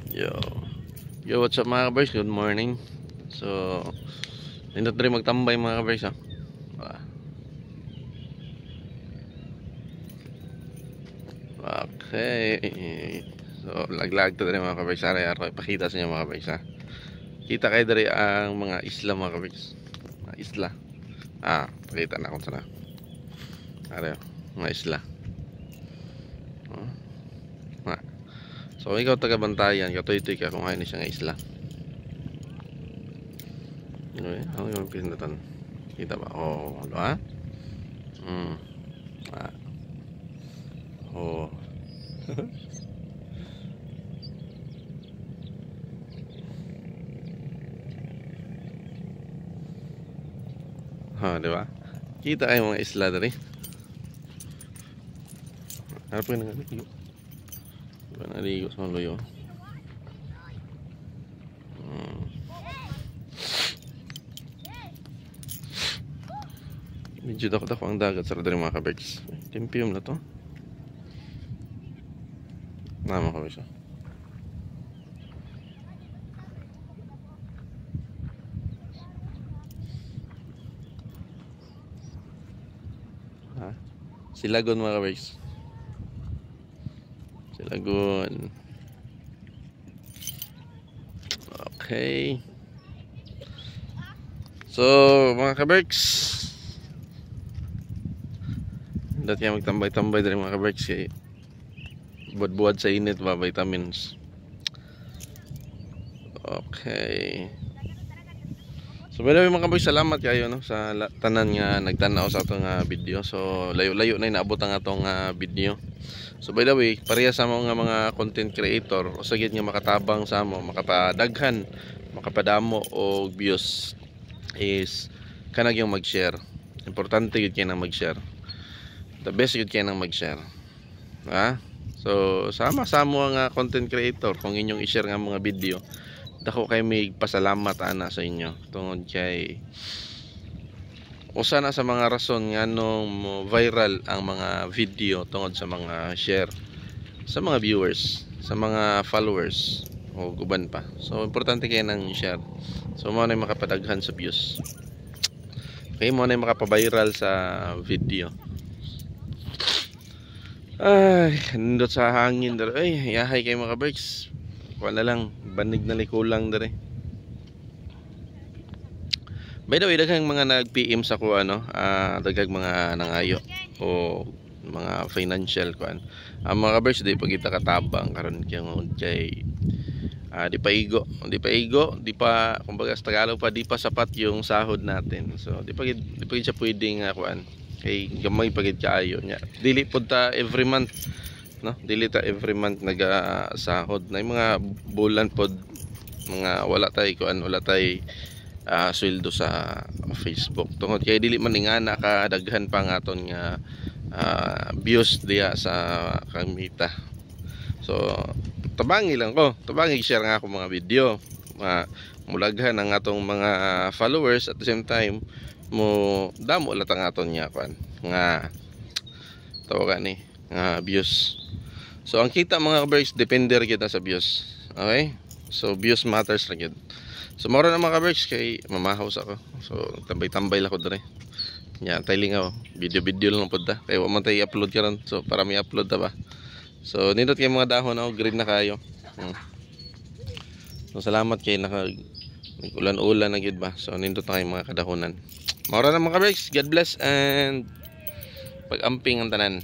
Yo. Yo, what's up mga kabers? Good morning. So, nindot rin magtambay mga kabers ha. Okay. So, laglag to rin mga kabers. Aray-aray, pakita sa inyo mga kabers ha. Kita kayo dari ang mga isla mga kabers. Mga isla. Pakita na kung sana. Aray, mga isla. So, ikaw taga-bantayan, katoy-toy ka kung ayaw siya nga isla. Ano yung pindutan? Kita ba? Oh, ano ha? Oh. Di ba? Kita ay mga isla dari. Ano pa yung naligo? Diba naligo sa mga loyo? Medyo dako-dako ang dagat sa dari mga kabergs. Tempium na to. Mga kabergs. Silagon mga kabergs. Silagon. Okay. So mga kabergs, dati nga magtambay-tambay dari mga kabergs kay buwad-buwad sa init ba, vitamins. Okay. So by the way mga kabergs, salamat kayo no sa tanan nga nagtanaw sa atong video. So layo-layo na inaabot ang atong video. So by the way, pareha sa mga content creator, o sagid nga makatabang sa mo, makapadaghan, makapadamo og views is kanag yung mag-share. Importante yun kayo nang mag-share. The best yun kayo nang mag-share. So sama-sama nga content creator kung inyong i-share nga mga video. Dako kay may pasalamat ana sa inyo tungod kay usa na sa mga rason nga nung viral ang mga video tungod sa mga share sa mga viewers, sa mga followers o guban pa. So importante kayo nang share. So mo na makapadaghan sa views. Okay, mo na makapaviral sa video. Ay, nindot sa hangin dere. Ay, yahay kay mga kabergs. Wala lang, banig na likulang dere. By the way, daghang mga nag-PM sa ko daghang mga nangayo o mga financial kuan. Ang mga kabergs di pa kita katabang karon kay di pa kumbaga sa Tagalog pa di pa sapat yung sahod natin. So di pa siya pwedeng kuan kay gamay pagid kaayo nya. Dili pud ta every month, no? Dili ta every month naga-sahod. Na mga bulan pod mga wala tay kuan, wala tay sweldo sa Facebook. Tungod kay dili man ingana ka daghan pa nga aton nga views diya sa kamita. So tabangi lang ko, tabangi share nga ako mga video, mulaghan ang atong mga followers at the same time mo damo latang aton nga kuan nga tawagan ni nga views. So ang kita mga kabergs depende ra kita sa views. Okay? So views matters ra gyud. So mora na mga kabergs kay mamahaw ako. So tambay-tambay lang ko dire. Nya tayling ako, video lang pud ta. Kay wa man tay upload karon. So para may upload ta ba. So nindot kay mga dahon green na kayo. So salamat kay nag-ulan-ulan na gyud ba. So nindot na kay mga kadahonan. Maura na mga kabergs, God bless and pag-amping ang tanan.